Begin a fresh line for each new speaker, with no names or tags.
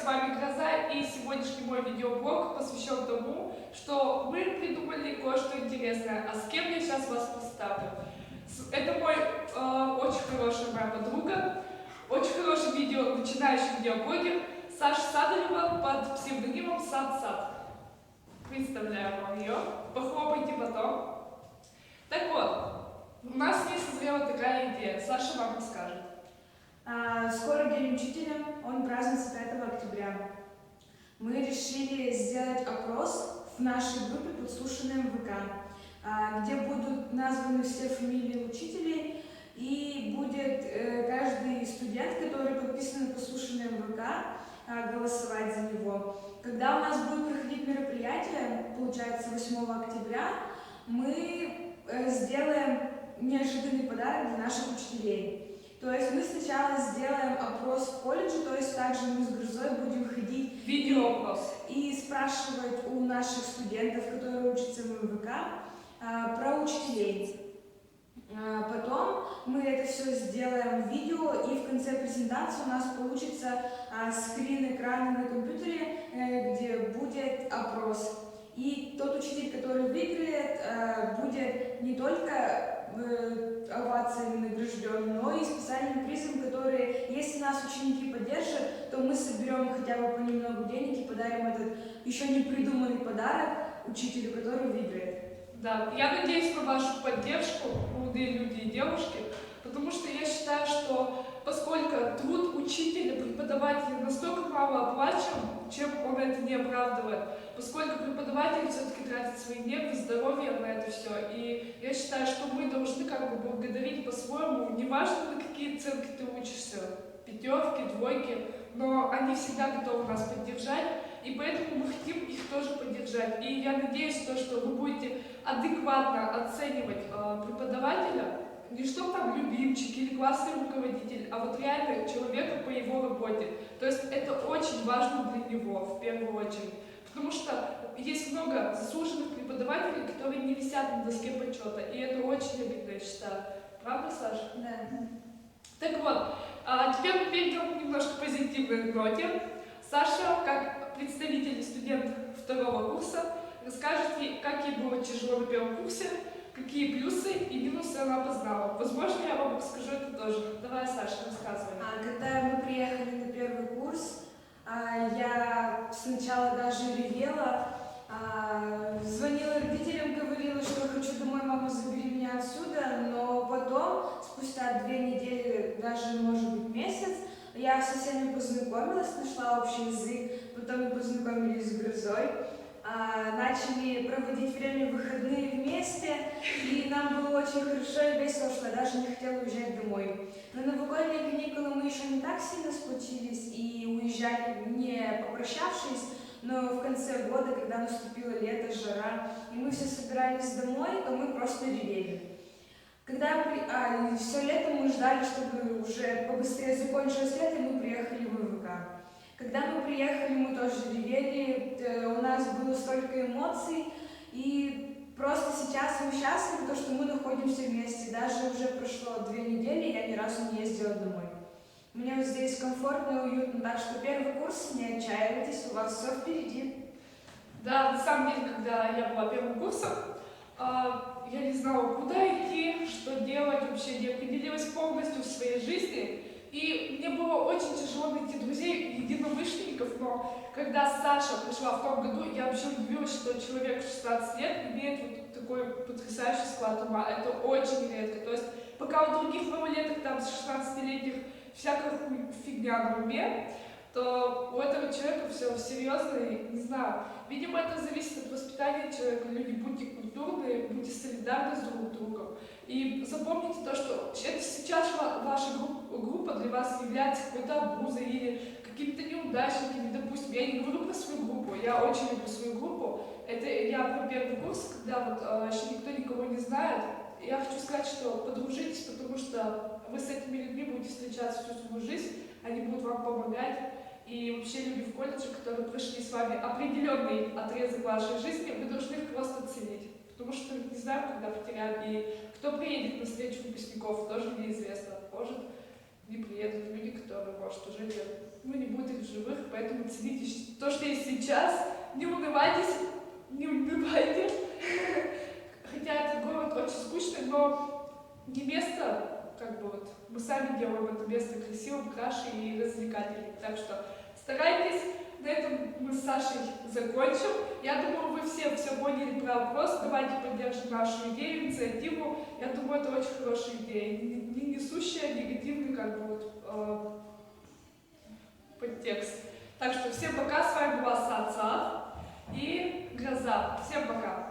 вами Гроза, и сегодняшний мой видеоблог посвящен тому, что мы придумали кое-что интересное. А с кем я сейчас вас представлю? Это мой очень хорошая моя подруга, очень хороший начинающий видеоблогер Саша Садолева под псевдонимом Сад-Сад. Представляю вам ее. Похлопайте потом. Так вот, у нас с ней созрела такая идея. Саша вам расскажет.
Скоро День учителя, он празднуется 5 октября. Мы решили сделать опрос в нашей группе «Подслушанные ВК», где будут названы все фамилии учителей, и будет каждый студент, который подписан на «Подслушанные ВК», голосовать за него. Когда у нас будет проходить мероприятие, получается 8 октября, мы сделаем неожиданный подарок для наших учителей. То есть мы сначала сделаем опрос в колледже, то есть также мы с Грозой будем ходить и спрашивать у наших студентов, которые учатся в МВК, про учителей. Потом мы это все сделаем в видео, и в конце презентации у нас получится скрин экрана на компьютере, где будет опрос. И тот учитель, который выиграет, будет не только овациями награжден, но и специальным призом, который, если нас ученики поддержат, то мы соберем хотя бы понемногу денег и подарим этот еще не придуманный подарок учителю, который выиграет.
Да, я надеюсь на вашу поддержку, молодые люди и девушки, потому что я считаю, что поскольку труд учителя, преподавателя настолько мало оплачен, чем он это не оправдывает, поскольку преподаватели все-таки тратят свои нервы, здоровье на это все. И я считаю, что мы должны как бы благодарить по-своему, неважно, на какие оценки ты учишься, пятерки, двойки, но они всегда готовы нас поддержать, и поэтому мы хотим их тоже поддержать. И я надеюсь, что вы будете адекватно оценивать преподавателя, не что там любимчик или классный руководитель, а вот реально человека по его работе. То есть это очень важно для него в первую очередь. Потому что есть много заслуженных преподавателей, которые не висят на доске почета. И это очень обидно, я считаю. Правда, Саша?
Да.
Так вот, теперь мы перейдем немножко к позитивной ноте. Саша, как представитель студент второго курса, расскажет ей, как ей было тяжело на первом курсе, какие плюсы и минусы она познала. Возможно, я вам расскажу это тоже. Давай, Саша, рассказывай.
Когда мы приехали на первый курс, я сначала даже ревела, звонила родителям, говорила, что я хочу домой, мама, забери меня отсюда, но потом, спустя 2 недели, даже, может быть, месяц, я со всеми познакомилась, нашла общий язык, потом мы познакомились с Грозой, начали проводить время в выходные вместе, и нам было очень хорошо и весело, что я даже не хотела уезжать домой. На новогодние каникулы мы еще не так сильно сплотились и уезжали, не попрощавшись, но в конце года, когда наступило лето, жара, и мы все собирались домой, то мы просто ревели. Когда все лето мы ждали, чтобы уже побыстрее закончилось лето, и мы приехали в ВВК. Когда мы приехали, мы тоже ревели, у нас было столько эмоций, и просто сейчас мы счастливы, то, что мы находимся вместе. Даже уже прошло 2 недели, я ни разу не ездила домой. Мне вот здесь комфортно и уютно, так что первый курс, не отчаивайтесь, у вас все впереди.
Да, на самом деле, когда я была первым курсом, я не знала, куда идти, что делать, вообще не определилась полностью в своей жизни. И мне было очень тяжело найти друзей, единомышленников, но когда Саша пришла в том году, я вообще удивилась, что человек в 16 лет имеет вот такой потрясающий склад ума. Это очень редко. То есть пока у других малолеток, там, с 16-летних, всякая фигня на уме, то у этого человека все серьезно, и не знаю. Видимо, это зависит от воспитания человека. Люди, будьте культурные, будьте солидарны с друг другом. И запомните то, что это сейчас ваша группа для вас является какой-то обузой или какими-то неудачниками, допустим. Я не говорю про свою группу, я очень люблю свою группу. Это я про первый курс, когда вот еще никто никого не знает. Я хочу сказать, что подружитесь, потому что вы с этими людьми будете встречаться всю свою жизнь, они будут вам помогать. И вообще люди в колледже, которые прошли с вами определенный отрезок вашей жизни, вы должны их просто ценить. Потому что не знаем, когда потеряем. И кто приедет на встречу выпускников, тоже неизвестно. Может, не приедут люди, которые, может, уже не будет их в живых. поэтому цените то, что есть сейчас, не унывайтесь, не унывайте. Хотя этот город очень скучный, но не место, как бы вот, мы сами делаем это место красивым, краше и развлекательным. Так что старайтесь. На этом мы с Сашей закончим. Я думаю, вы все поняли про опрос. Давайте поддержим нашу идею, инициативу. Я думаю, это очень хорошая идея. Не несущая негативный как бы вот, подтекст. Так что всем пока. С вами была Саца и Гроза. Всем пока.